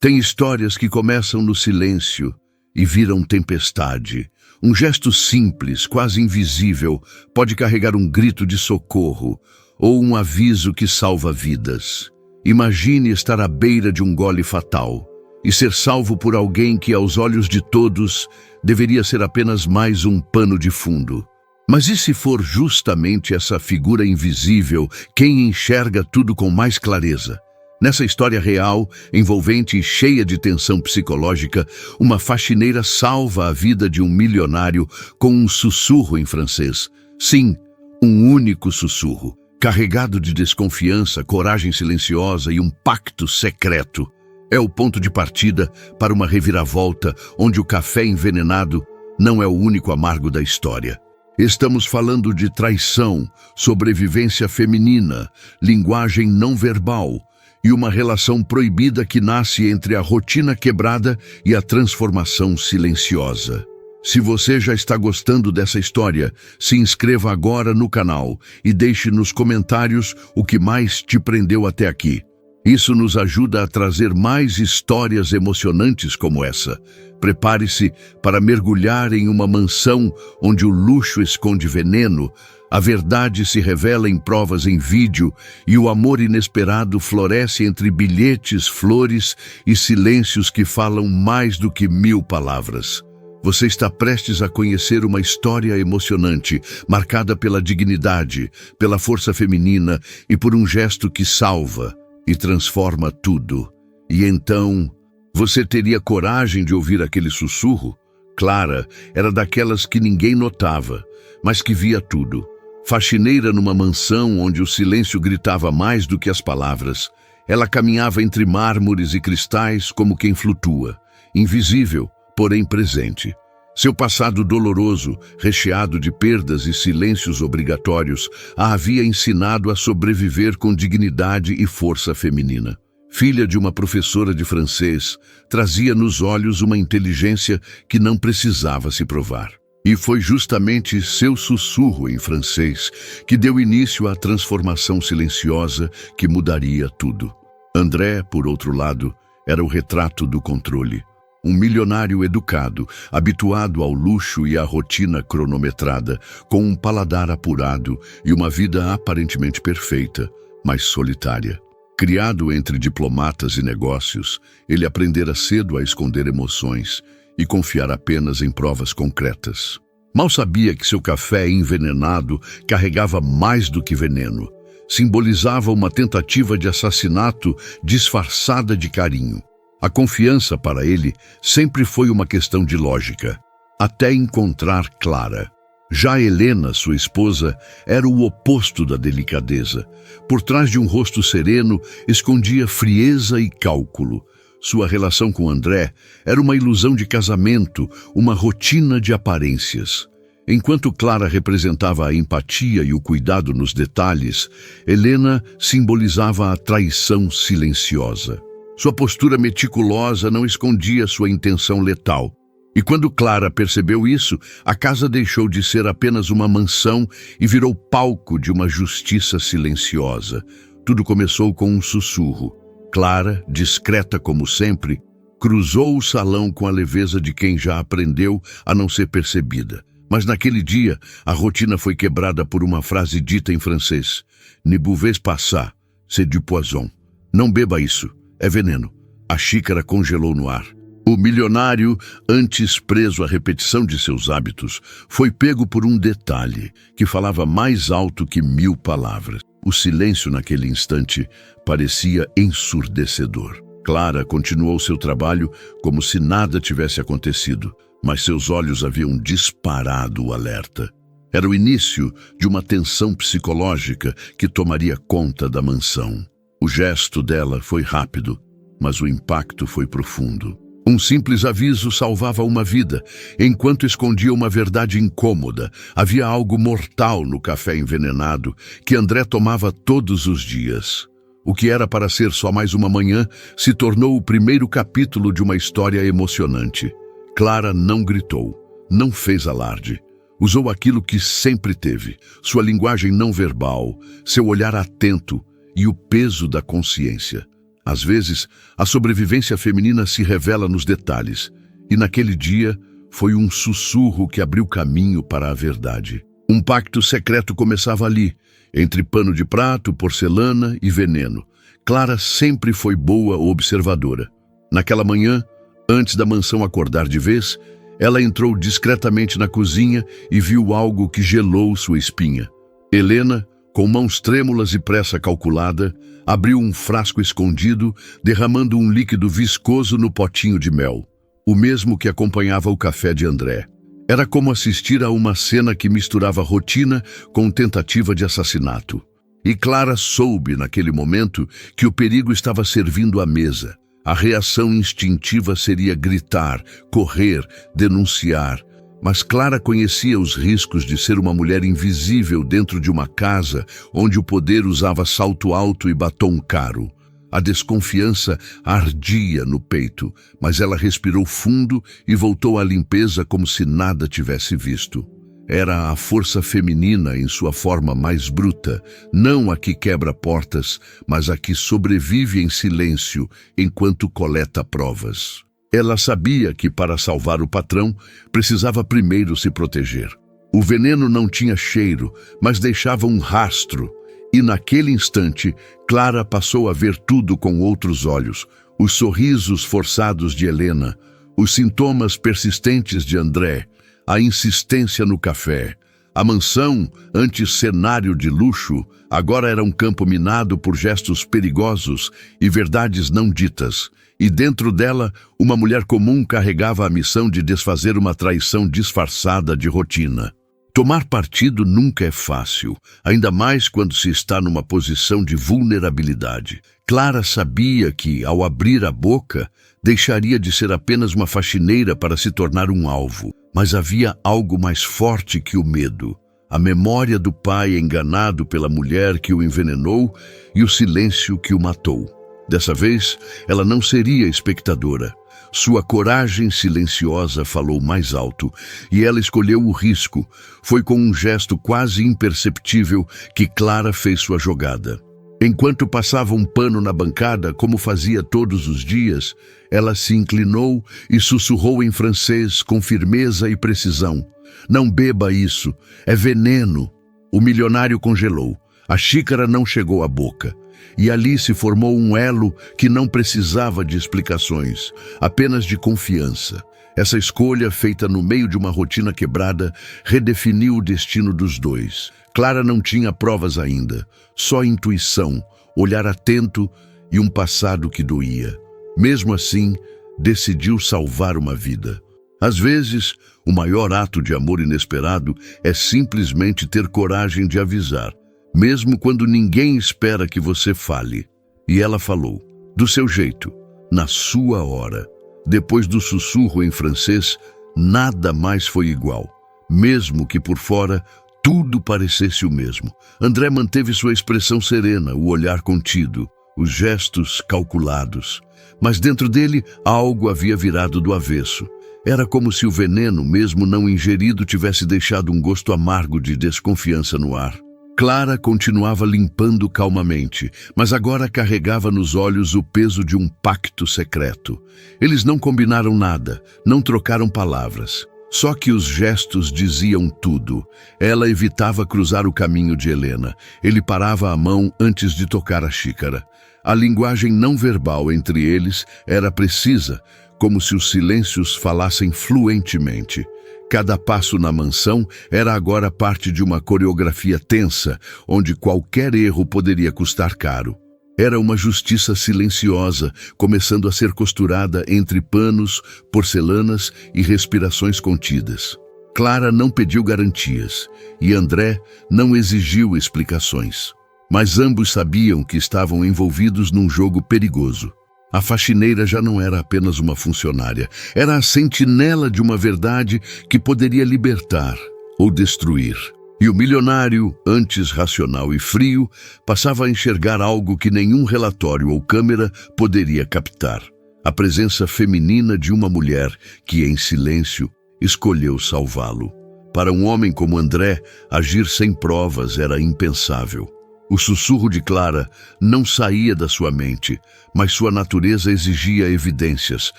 Tem histórias que começam no silêncio e viram tempestade. Um gesto simples, quase invisível, pode carregar um grito de socorro ou um aviso que salva vidas. Imagine estar à beira de um gole fatal e ser salvo por alguém que, aos olhos de todos, deveria ser apenas mais um pano de fundo. Mas e se for justamente essa figura invisível quem enxerga tudo com mais clareza? Nessa história real, envolvente e cheia de tensão psicológica, uma faxineira salva a vida de um milionário com um sussurro em francês. Sim, um único sussurro, carregado de desconfiança, coragem silenciosa e um pacto secreto. É o ponto de partida para uma reviravolta onde o café envenenado não é o único amargo da história. Estamos falando de traição, sobrevivência feminina, linguagem não verbal e uma relação proibida que nasce entre a rotina quebrada e a transformação silenciosa. Se você já está gostando dessa história, se inscreva agora no canal e deixe nos comentários o que mais te prendeu até aqui. Isso nos ajuda a trazer mais histórias emocionantes como essa. Prepare-se para mergulhar em uma mansão onde o luxo esconde veneno, a verdade se revela em provas em vídeo e o amor inesperado floresce entre bilhetes, flores e silêncios que falam mais do que 1000 palavras. Você está prestes a conhecer uma história emocionante, marcada pela dignidade, pela força feminina e por um gesto que salva e transforma tudo. E então, você teria coragem de ouvir aquele sussurro? Clara era daquelas que ninguém notava, mas que via tudo. Faxineira numa mansão onde o silêncio gritava mais do que as palavras, ela caminhava entre mármores e cristais como quem flutua, invisível, porém presente. Seu passado doloroso, recheado de perdas e silêncios obrigatórios, a havia ensinado a sobreviver com dignidade e força feminina. Filha de uma professora de francês, trazia nos olhos uma inteligência que não precisava se provar. E foi justamente seu sussurro em francês que deu início à transformação silenciosa que mudaria tudo. André, por outro lado, era o retrato do controle. Um milionário educado, habituado ao luxo e à rotina cronometrada, com um paladar apurado e uma vida aparentemente perfeita, mas solitária. Criado entre diplomatas e negócios, ele aprendera cedo a esconder emoções e confiar apenas em provas concretas. Mal sabia que seu café envenenado carregava mais do que veneno. Simbolizava uma tentativa de assassinato disfarçada de carinho. A confiança para ele sempre foi uma questão de lógica, até encontrar Clara. Já Helena, sua esposa, era o oposto da delicadeza. Por trás de um rosto sereno, escondia frieza e cálculo. Sua relação com André era uma ilusão de casamento, uma rotina de aparências. Enquanto Clara representava a empatia e o cuidado nos detalhes, Helena simbolizava a traição silenciosa. Sua postura meticulosa não escondia sua intenção letal. E quando Clara percebeu isso, a casa deixou de ser apenas uma mansão e virou palco de uma justiça silenciosa. Tudo começou com um sussurro. Clara, discreta como sempre, cruzou o salão com a leveza de quem já aprendeu a não ser percebida. Mas naquele dia, a rotina foi quebrada por uma frase dita em francês. Ne buvez pas ça, c'est du poison. Não beba isso. É veneno. A xícara congelou no ar. O milionário, antes preso à repetição de seus hábitos, foi pego por um detalhe que falava mais alto que 1000 palavras. O silêncio naquele instante parecia ensurdecedor. Clara continuou seu trabalho como se nada tivesse acontecido, mas seus olhos haviam disparado o alerta. Era o início de uma tensão psicológica que tomaria conta da mansão. O gesto dela foi rápido, mas o impacto foi profundo. Um simples aviso salvava uma vida, enquanto escondia uma verdade incômoda. Havia algo mortal no café envenenado que André tomava todos os dias. O que era para ser só mais uma manhã se tornou o primeiro capítulo de uma história emocionante. Clara não gritou, não fez alarde. Usou aquilo que sempre teve, sua linguagem não verbal, seu olhar atento, e o peso da consciência. Às vezes, a sobrevivência feminina se revela nos detalhes, e naquele dia foi um sussurro que abriu caminho para a verdade. Um pacto secreto começava ali, entre pano de prato, porcelana e veneno. Clara sempre foi boa observadora. Naquela manhã, antes da mansão acordar de vez, ela entrou discretamente na cozinha e viu algo que gelou sua espinha. Helena, com mãos trêmulas e pressa calculada, abriu um frasco escondido, derramando um líquido viscoso no potinho de mel, o mesmo que acompanhava o café de André. Era como assistir a uma cena que misturava rotina com tentativa de assassinato. E Clara soube, naquele momento, que o perigo estava servindo à mesa. A reação instintiva seria gritar, correr, denunciar. Mas Clara conhecia os riscos de ser uma mulher invisível dentro de uma casa onde o poder usava salto alto e batom caro. A desconfiança ardia no peito, mas ela respirou fundo e voltou à limpeza como se nada tivesse visto. Era a força feminina em sua forma mais bruta, não a que quebra portas, mas a que sobrevive em silêncio enquanto coleta provas. Ela sabia que para salvar o patrão, precisava primeiro se proteger. O veneno não tinha cheiro, mas deixava um rastro. E naquele instante, Clara passou a ver tudo com outros olhos. Os sorrisos forçados de Helena, os sintomas persistentes de André, a insistência no café. A mansão, antes cenário de luxo, agora era um campo minado por gestos perigosos e verdades não ditas. E dentro dela, uma mulher comum carregava a missão de desfazer uma traição disfarçada de rotina. Tomar partido nunca é fácil, ainda mais quando se está numa posição de vulnerabilidade. Clara sabia que, ao abrir a boca, deixaria de ser apenas uma faxineira para se tornar um alvo. Mas havia algo mais forte que o medo. A memória do pai enganado pela mulher que o envenenou e o silêncio que o matou. Dessa vez, ela não seria espectadora. Sua coragem silenciosa falou mais alto, e ela escolheu o risco. Foi com um gesto quase imperceptível que Clara fez sua jogada. Enquanto passava um pano na bancada, como fazia todos os dias, ela se inclinou e sussurrou em francês com firmeza e precisão. Não beba isso, é veneno. O milionário congelou. A xícara não chegou à boca. E ali se formou um elo que não precisava de explicações, apenas de confiança. Essa escolha, feita no meio de uma rotina quebrada, redefiniu o destino dos dois. Clara não tinha provas ainda, só intuição, olhar atento e um passado que doía. Mesmo assim, decidiu salvar uma vida. Às vezes, o maior ato de amor inesperado é simplesmente ter coragem de avisar, mesmo quando ninguém espera que você fale. E ela falou, do seu jeito, na sua hora. Depois do sussurro em francês, nada mais foi igual. Mesmo que por fora, tudo parecesse o mesmo. André manteve sua expressão serena, o olhar contido, os gestos calculados. Mas dentro dele, algo havia virado do avesso. Era como se o veneno, mesmo não ingerido, tivesse deixado um gosto amargo de desconfiança no ar. Clara continuava limpando calmamente, mas agora carregava nos olhos o peso de um pacto secreto. Eles não combinaram nada, não trocaram palavras. Só que os gestos diziam tudo. Ela evitava cruzar o caminho de Helena. Ele parava a mão antes de tocar a xícara. A linguagem não verbal entre eles era precisa, como se os silêncios falassem fluentemente. Cada passo na mansão era agora parte de uma coreografia tensa, onde qualquer erro poderia custar caro. Era uma justiça silenciosa, começando a ser costurada entre panos, porcelanas e respirações contidas. Clara não pediu garantias, e André não exigiu explicações. Mas ambos sabiam que estavam envolvidos num jogo perigoso. A faxineira já não era apenas uma funcionária, era a sentinela de uma verdade que poderia libertar ou destruir. E o milionário, antes racional e frio, passava a enxergar algo que nenhum relatório ou câmera poderia captar. A presença feminina de uma mulher que, em silêncio, escolheu salvá-lo. Para um homem como André, agir sem provas era impensável. O sussurro de Clara não saía da sua mente, mas sua natureza exigia evidências,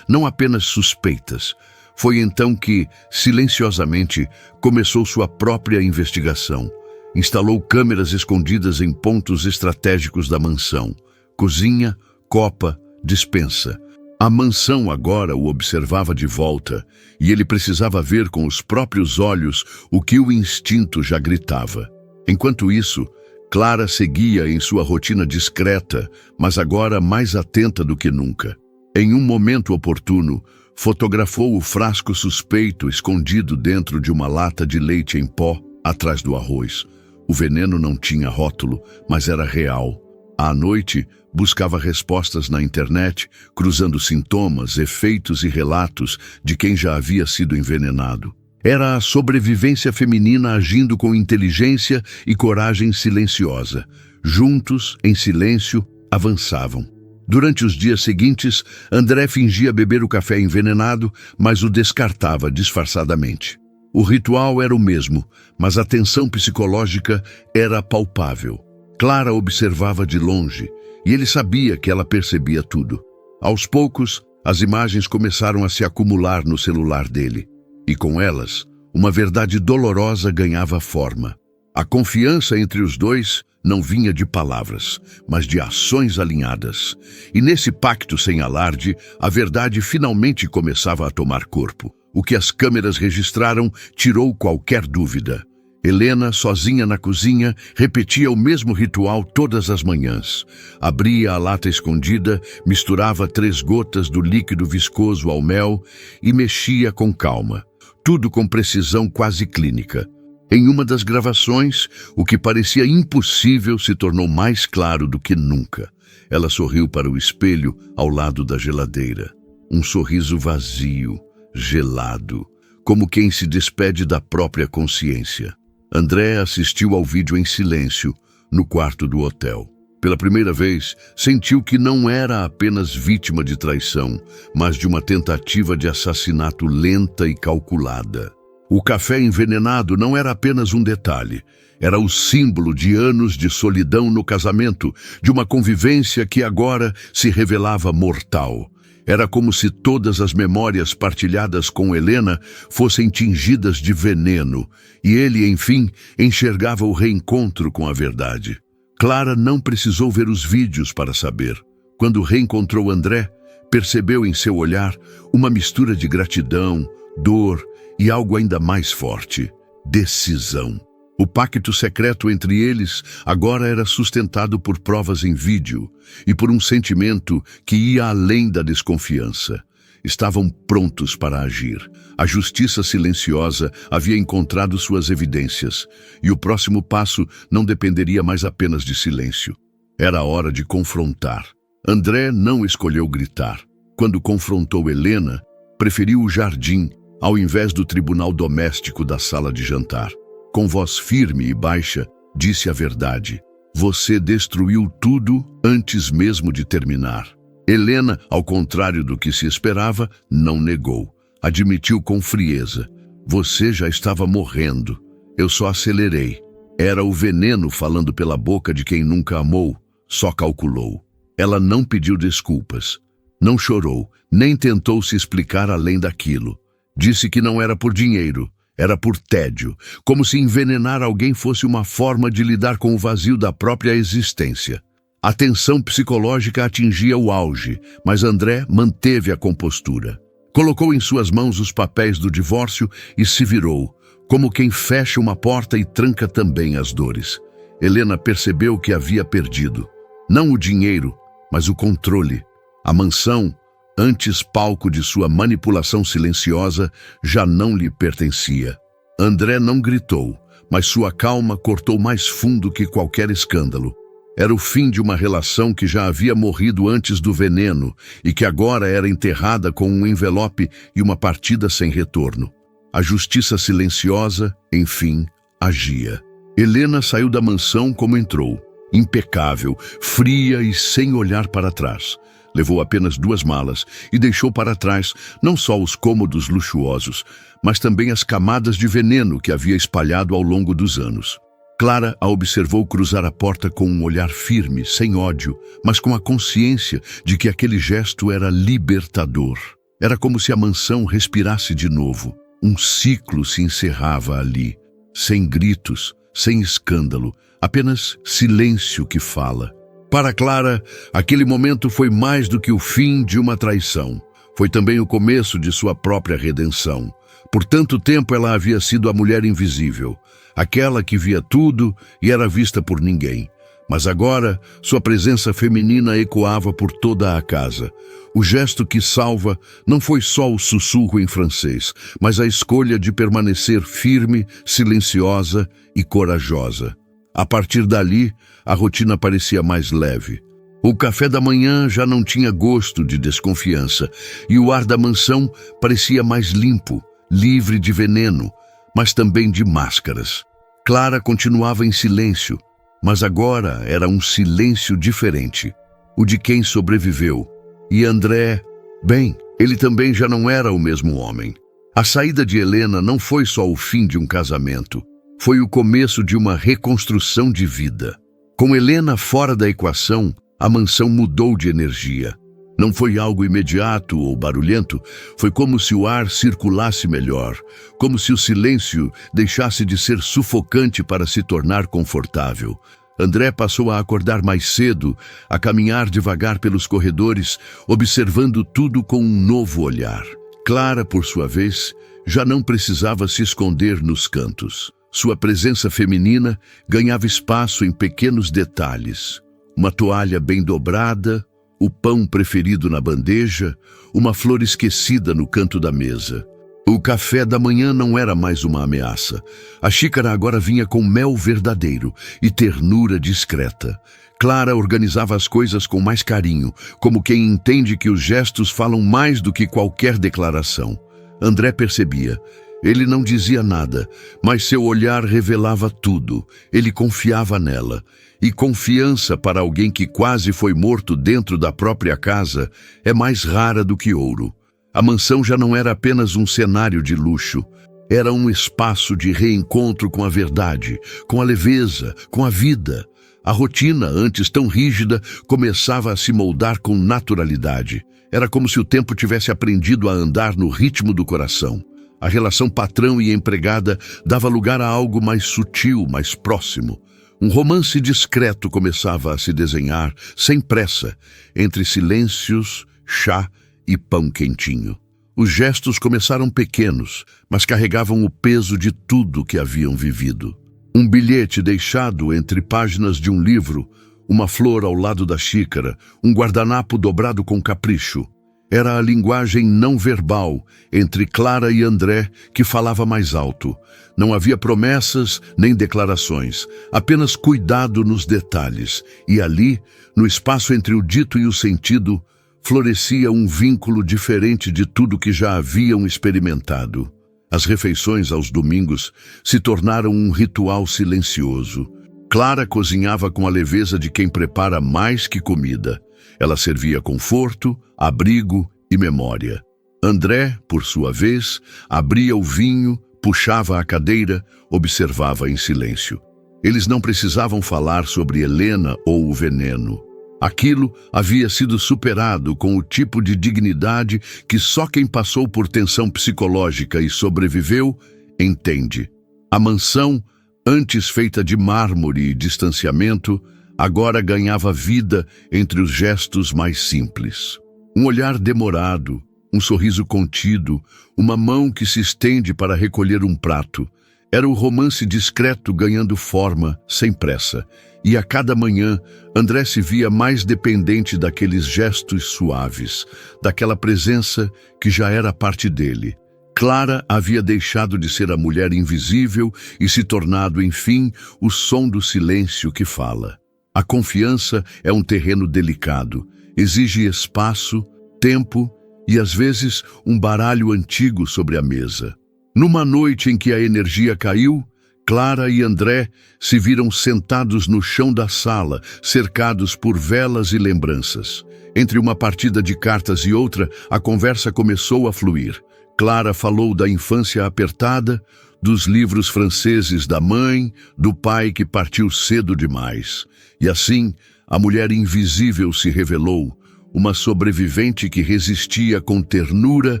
não apenas suspeitas. Foi então que, silenciosamente, começou sua própria investigação. Instalou câmeras escondidas em pontos estratégicos da mansão: cozinha, copa, despensa. A mansão agora o observava de volta, e ele precisava ver com os próprios olhos o que o instinto já gritava. Enquanto isso, Clara seguia em sua rotina discreta, mas agora mais atenta do que nunca. Em um momento oportuno, fotografou o frasco suspeito escondido dentro de uma lata de leite em pó, atrás do arroz. O veneno não tinha rótulo, mas era real. À noite, buscava respostas na internet, cruzando sintomas, efeitos e relatos de quem já havia sido envenenado. Era a sobrevivência feminina agindo com inteligência e coragem silenciosa. Juntos, em silêncio, avançavam. Durante os dias seguintes, André fingia beber o café envenenado, mas o descartava disfarçadamente. O ritual era o mesmo, mas a tensão psicológica era palpável. Clara observava de longe, e ele sabia que ela percebia tudo. Aos poucos, as imagens começaram a se acumular no celular dele. E com elas, uma verdade dolorosa ganhava forma. A confiança entre os dois não vinha de palavras, mas de ações alinhadas. E nesse pacto sem alarde, a verdade finalmente começava a tomar corpo. O que as câmeras registraram tirou qualquer dúvida. Helena, sozinha na cozinha, repetia o mesmo ritual todas as manhãs. Abria a lata escondida, misturava 3 gotas do líquido viscoso ao mel e mexia com calma. Tudo com precisão quase clínica. Em uma das gravações, o que parecia impossível se tornou mais claro do que nunca. Ela sorriu para o espelho ao lado da geladeira. Um sorriso vazio, gelado, como quem se despede da própria consciência. André assistiu ao vídeo em silêncio, no quarto do hotel. Pela primeira vez, sentiu que não era apenas vítima de traição, mas de uma tentativa de assassinato lenta e calculada. O café envenenado não era apenas um detalhe. Era o símbolo de anos de solidão no casamento, de uma convivência que agora se revelava mortal. Era como se todas as memórias partilhadas com Helena fossem tingidas de veneno, e ele, enfim, enxergava o reencontro com a verdade. Clara não precisou ver os vídeos para saber. Quando reencontrou André, percebeu em seu olhar uma mistura de gratidão, dor e algo ainda mais forte: decisão. O pacto secreto entre eles agora era sustentado por provas em vídeo e por um sentimento que ia além da desconfiança. Estavam prontos para agir. A justiça silenciosa havia encontrado suas evidências, e o próximo passo não dependeria mais apenas de silêncio. Era hora de confrontar. André não escolheu gritar. Quando confrontou Helena, preferiu o jardim ao invés do tribunal doméstico da sala de jantar. Com voz firme e baixa, disse a verdade: "Você destruiu tudo antes mesmo de terminar." Helena, ao contrário do que se esperava, não negou. Admitiu com frieza: "Você já estava morrendo. Eu só acelerei. Era o veneno falando pela boca de quem nunca amou, só calculou." Ela não pediu desculpas. Não chorou, nem tentou se explicar além daquilo. Disse que não era por dinheiro. Era por tédio, como se envenenar alguém fosse uma forma de lidar com o vazio da própria existência. A tensão psicológica atingia o auge, mas André manteve a compostura. Colocou em suas mãos os papéis do divórcio e se virou, como quem fecha uma porta e tranca também as dores. Helena percebeu que havia perdido. Não o dinheiro, mas o controle. A mansão, antes palco de sua manipulação silenciosa, já não lhe pertencia. André não gritou, mas sua calma cortou mais fundo que qualquer escândalo. Era o fim de uma relação que já havia morrido antes do veneno e que agora era enterrada com um envelope e uma partida sem retorno. A justiça silenciosa, enfim, agia. Helena saiu da mansão como entrou, impecável, fria e sem olhar para trás. Levou apenas 2 malas e deixou para trás não só os cômodos luxuosos, mas também as camadas de veneno que havia espalhado ao longo dos anos. Clara a observou cruzar a porta com um olhar firme, sem ódio, mas com a consciência de que aquele gesto era libertador. Era como se a mansão respirasse de novo. Um ciclo se encerrava ali, sem gritos, sem escândalo, apenas silêncio que fala. Para Clara, aquele momento foi mais do que o fim de uma traição. Foi também o começo de sua própria redenção. Por tanto tempo ela havia sido a mulher invisível, aquela que via tudo e era vista por ninguém. Mas agora, sua presença feminina ecoava por toda a casa. O gesto que salva não foi só o sussurro em francês, mas a escolha de permanecer firme, silenciosa e corajosa. A partir dali, a rotina parecia mais leve. O café da manhã já não tinha gosto de desconfiança, e o ar da mansão parecia mais limpo, livre de veneno, mas também de máscaras. Clara continuava em silêncio, mas agora era um silêncio diferente, o de quem sobreviveu. E André, bem, ele também já não era o mesmo homem. A saída de Helena não foi só o fim de um casamento, foi o começo de uma reconstrução de vida. Com Helena fora da equação, a mansão mudou de energia. Não foi algo imediato ou barulhento, foi como se o ar circulasse melhor, como se o silêncio deixasse de ser sufocante para se tornar confortável. André passou a acordar mais cedo, a caminhar devagar pelos corredores, observando tudo com um novo olhar. Clara, por sua vez, já não precisava se esconder nos cantos. Sua presença feminina ganhava espaço em pequenos detalhes. Uma toalha bem dobrada, o pão preferido na bandeja, uma flor esquecida no canto da mesa. O café da manhã não era mais uma ameaça. A xícara agora vinha com mel verdadeiro e ternura discreta. Clara organizava as coisas com mais carinho, como quem entende que os gestos falam mais do que qualquer declaração. André percebia. Ele não dizia nada, mas seu olhar revelava tudo. Ele confiava nela. E confiança para alguém que quase foi morto dentro da própria casa é mais rara do que ouro. A mansão já não era apenas um cenário de luxo. Era um espaço de reencontro com a verdade, com a leveza, com a vida. A rotina, antes tão rígida, começava a se moldar com naturalidade. Era como se o tempo tivesse aprendido a andar no ritmo do coração. A relação patrão e empregada dava lugar a algo mais sutil, mais próximo. Um romance discreto começava a se desenhar, sem pressa, entre silêncios, chá e pão quentinho. Os gestos começaram pequenos, mas carregavam o peso de tudo que haviam vivido. Um bilhete deixado entre páginas de um livro, uma flor ao lado da xícara, um guardanapo dobrado com capricho. Era a linguagem não verbal entre Clara e André que falava mais alto. Não havia promessas nem declarações, apenas cuidado nos detalhes. E ali, no espaço entre o dito e o sentido, florescia um vínculo diferente de tudo que já haviam experimentado. As refeições aos domingos se tornaram um ritual silencioso. Clara cozinhava com a leveza de quem prepara mais que comida. Ela servia conforto, abrigo e memória. André, por sua vez, abria o vinho, puxava a cadeira, observava em silêncio. Eles não precisavam falar sobre Helena ou o veneno. Aquilo havia sido superado com o tipo de dignidade que só quem passou por tensão psicológica e sobreviveu entende. A mansão, antes feita de mármore e distanciamento, agora ganhava vida entre os gestos mais simples. Um olhar demorado, um sorriso contido, uma mão que se estende para recolher um prato. Era o romance discreto ganhando forma, sem pressa. E a cada manhã, André se via mais dependente daqueles gestos suaves, daquela presença que já era parte dele. Clara havia deixado de ser a mulher invisível e se tornado, enfim, o som do silêncio que fala. A confiança é um terreno delicado, exige espaço, tempo e, às vezes, um baralho antigo sobre a mesa. Numa noite em que a energia caiu, Clara e André se viram sentados no chão da sala, cercados por velas e lembranças. Entre uma partida de cartas e outra, a conversa começou a fluir. Clara falou da infância apertada, dos livros franceses da mãe, do pai que partiu cedo demais. E assim, a mulher invisível se revelou, uma sobrevivente que resistia com ternura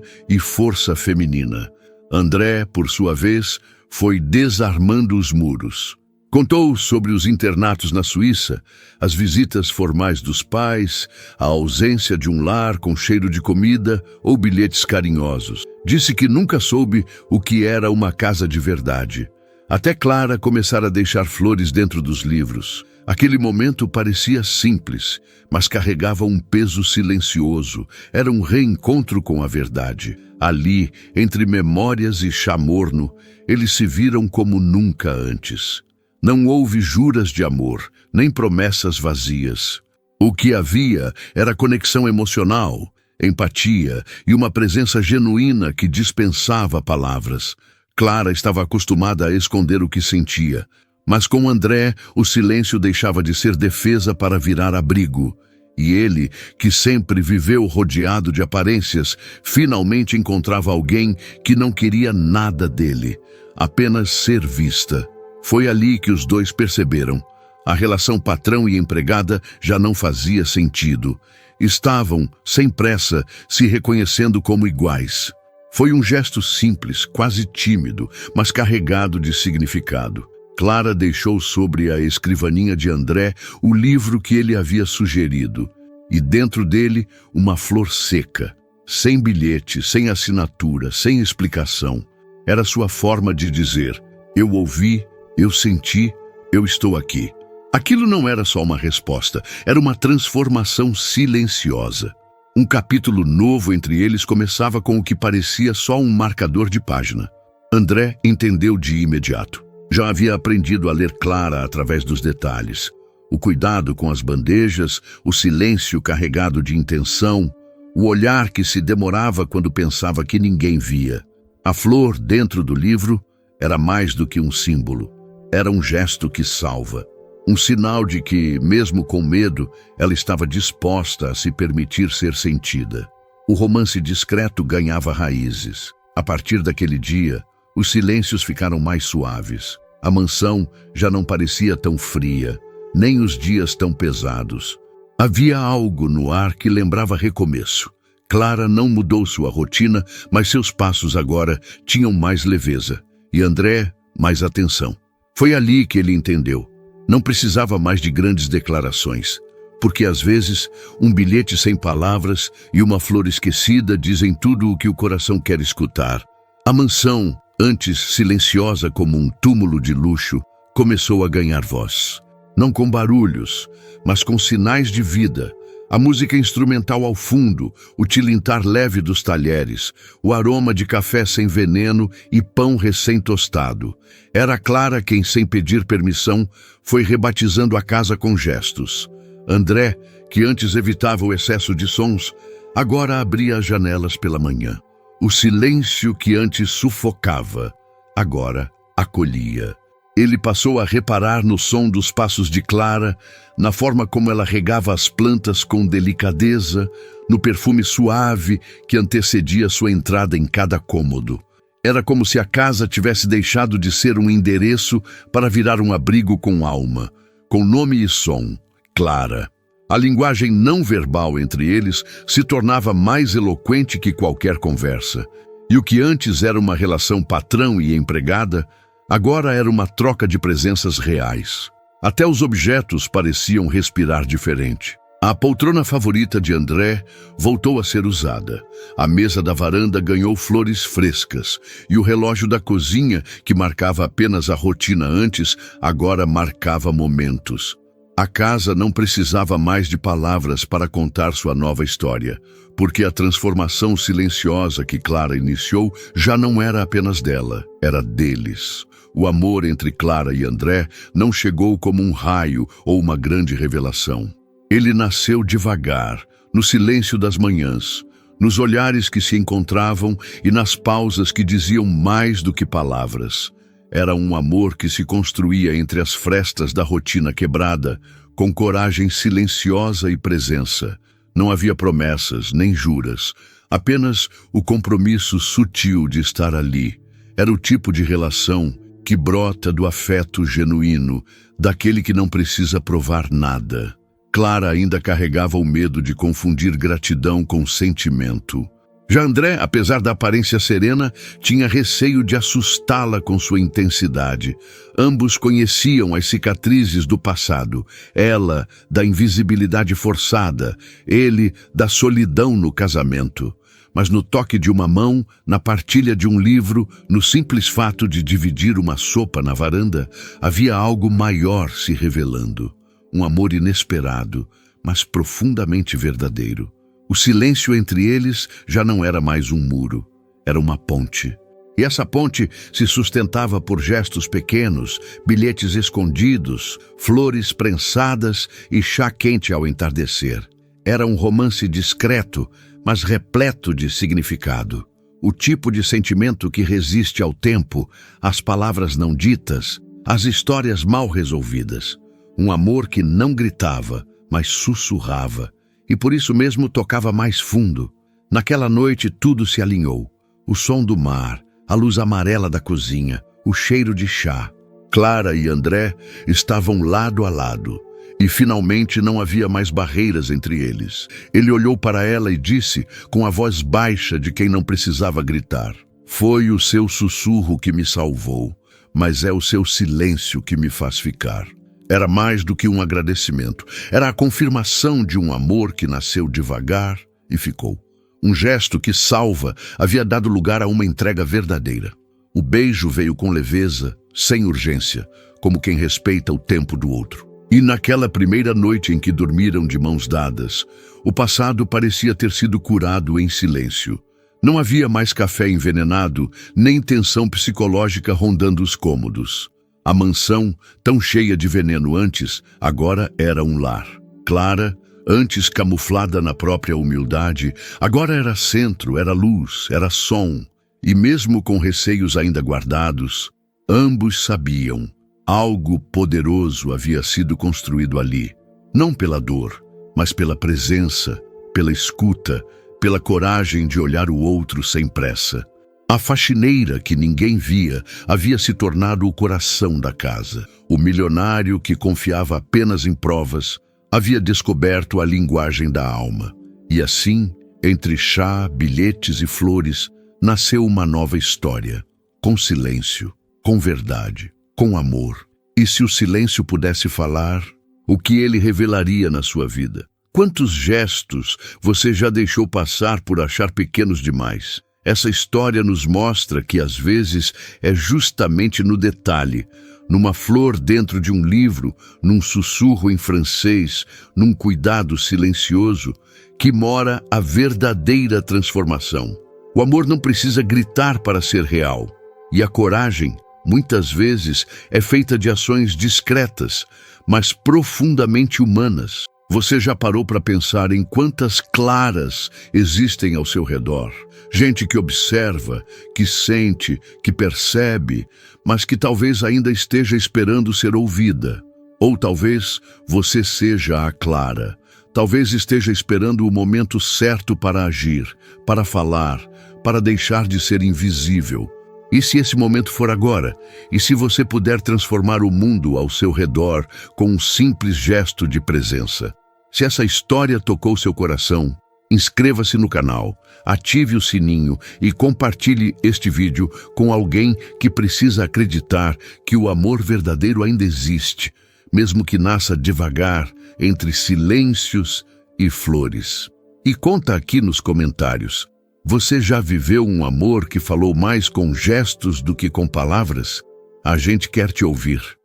e força feminina. André, por sua vez, foi desarmando os muros. Contou sobre os internatos na Suíça, as visitas formais dos pais, a ausência de um lar com cheiro de comida ou bilhetes carinhosos. Disse que nunca soube o que era uma casa de verdade. Até Clara começara a deixar flores dentro dos livros. Aquele momento parecia simples, mas carregava um peso silencioso. Era um reencontro com a verdade. Ali, entre memórias e chamorno, eles se viram como nunca antes. Não houve juras de amor, nem promessas vazias. O que havia era conexão emocional, empatia e uma presença genuína que dispensava palavras. Clara estava acostumada a esconder o que sentia, mas com André o silêncio deixava de ser defesa para virar abrigo. E ele, que sempre viveu rodeado de aparências, finalmente encontrava alguém que não queria nada dele, apenas ser vista. Foi ali que os dois perceberam. A relação patrão e empregada já não fazia sentido. Estavam, sem pressa, se reconhecendo como iguais. Foi um gesto simples, quase tímido, mas carregado de significado. Clara deixou sobre a escrivaninha de André o livro que ele havia sugerido, e dentro dele uma flor seca, sem bilhete, sem assinatura, sem explicação. Era sua forma de dizer: eu ouvi, eu senti, eu estou aqui. Aquilo não era só uma resposta, era uma transformação silenciosa. Um capítulo novo entre eles começava com o que parecia só um marcador de página. André entendeu de imediato. Já havia aprendido a ler Clara através dos detalhes. O cuidado com as bandejas, o silêncio carregado de intenção, o olhar que se demorava quando pensava que ninguém via. A flor dentro do livro era mais do que um símbolo. Era um gesto que salva. Um sinal de que, mesmo com medo, ela estava disposta a se permitir ser sentida. O romance discreto ganhava raízes. A partir daquele dia, os silêncios ficaram mais suaves. A mansão já não parecia tão fria, nem os dias tão pesados. Havia algo no ar que lembrava recomeço. Clara não mudou sua rotina, mas seus passos agora tinham mais leveza. E André, mais atenção. Foi ali que ele entendeu. Não precisava mais de grandes declarações, porque às vezes um bilhete sem palavras e uma flor esquecida dizem tudo o que o coração quer escutar. A mansão, antes silenciosa como um túmulo de luxo, começou a ganhar voz. Não com barulhos, mas com sinais de vida. A música instrumental ao fundo, o tilintar leve dos talheres, o aroma de café sem veneno e pão recém-tostado. Era Clara quem, sem pedir permissão, foi rebatizando a casa com gestos. André, que antes evitava o excesso de sons, agora abria as janelas pela manhã. O silêncio que antes sufocava, agora acolhia. Ele passou a reparar no som dos passos de Clara, na forma como ela regava as plantas com delicadeza, no perfume suave que antecedia sua entrada em cada cômodo. Era como se a casa tivesse deixado de ser um endereço para virar um abrigo com alma, com nome e som, Clara. A linguagem não verbal entre eles se tornava mais eloquente que qualquer conversa. E o que antes era uma relação patrão e empregada, agora era uma troca de presenças reais. Até os objetos pareciam respirar diferente. A poltrona favorita de André voltou a ser usada. A mesa da varanda ganhou flores frescas. E o relógio da cozinha, que marcava apenas a rotina antes, agora marcava momentos. A casa não precisava mais de palavras para contar sua nova história, porque a transformação silenciosa que Clara iniciou já não era apenas dela, era deles. O amor entre Clara e André não chegou como um raio ou uma grande revelação. Ele nasceu devagar, no silêncio das manhãs, nos olhares que se encontravam e nas pausas que diziam mais do que palavras. Era um amor que se construía entre as frestas da rotina quebrada, com coragem silenciosa e presença. Não havia promessas nem juras, apenas o compromisso sutil de estar ali. Era o tipo de relação que brota do afeto genuíno, daquele que não precisa provar nada. Clara ainda carregava o medo de confundir gratidão com sentimento. Já André, apesar da aparência serena, tinha receio de assustá-la com sua intensidade. Ambos conheciam as cicatrizes do passado, ela da invisibilidade forçada, ele da solidão no casamento. Mas no toque de uma mão, na partilha de um livro, no simples fato de dividir uma sopa na varanda, havia algo maior se revelando. Um amor inesperado, mas profundamente verdadeiro. O silêncio entre eles já não era mais um muro, era uma ponte. E essa ponte se sustentava por gestos pequenos, bilhetes escondidos, flores prensadas e chá quente ao entardecer. Era um romance discreto, mas repleto de significado. O tipo de sentimento que resiste ao tempo, às palavras não ditas, às histórias mal resolvidas. Um amor que não gritava, mas sussurrava. E por isso mesmo tocava mais fundo. Naquela noite tudo se alinhou. O som do mar, a luz amarela da cozinha, o cheiro de chá. Clara e André estavam lado a lado. E finalmente não havia mais barreiras entre eles. Ele olhou para ela e disse, com a voz baixa de quem não precisava gritar: "Foi o seu sussurro que me salvou, mas é o seu silêncio que me faz ficar." Era mais do que um agradecimento. Era a confirmação de um amor que nasceu devagar e ficou. Um gesto que salva havia dado lugar a uma entrega verdadeira. O beijo veio com leveza, sem urgência, como quem respeita o tempo do outro. E naquela primeira noite em que dormiram de mãos dadas, o passado parecia ter sido curado em silêncio. Não havia mais café envenenado, nem tensão psicológica rondando os cômodos. A mansão, tão cheia de veneno antes, agora era um lar. Clara, antes camuflada na própria humildade, agora era centro, era luz, era som. E mesmo com receios ainda guardados, ambos sabiam, algo poderoso havia sido construído ali. Não pela dor, mas pela presença, pela escuta, pela coragem de olhar o outro sem pressa. A faxineira que ninguém via havia se tornado o coração da casa. O milionário que confiava apenas em provas havia descoberto a linguagem da alma. E assim, entre chá, bilhetes e flores, nasceu uma nova história. Com silêncio, com verdade, com amor. E se o silêncio pudesse falar, o que ele revelaria na sua vida? Quantos gestos você já deixou passar por achar pequenos demais? Essa história nos mostra que, às vezes, é justamente no detalhe, numa flor dentro de um livro, num sussurro em francês, num cuidado silencioso, que mora a verdadeira transformação. O amor não precisa gritar para ser real. E a coragem, muitas vezes, é feita de ações discretas, mas profundamente humanas. Você já parou para pensar em quantas Claras existem ao seu redor? Gente que observa, que sente, que percebe, mas que talvez ainda esteja esperando ser ouvida. Ou talvez você seja a Clara. Talvez esteja esperando o momento certo para agir, para falar, para deixar de ser invisível. E se esse momento for agora? E se você puder transformar o mundo ao seu redor com um simples gesto de presença? Se essa história tocou seu coração, inscreva-se no canal, ative o sininho e compartilhe este vídeo com alguém que precisa acreditar que o amor verdadeiro ainda existe, mesmo que nasça devagar, entre silêncios e flores. E conta aqui nos comentários, você já viveu um amor que falou mais com gestos do que com palavras? A gente quer te ouvir.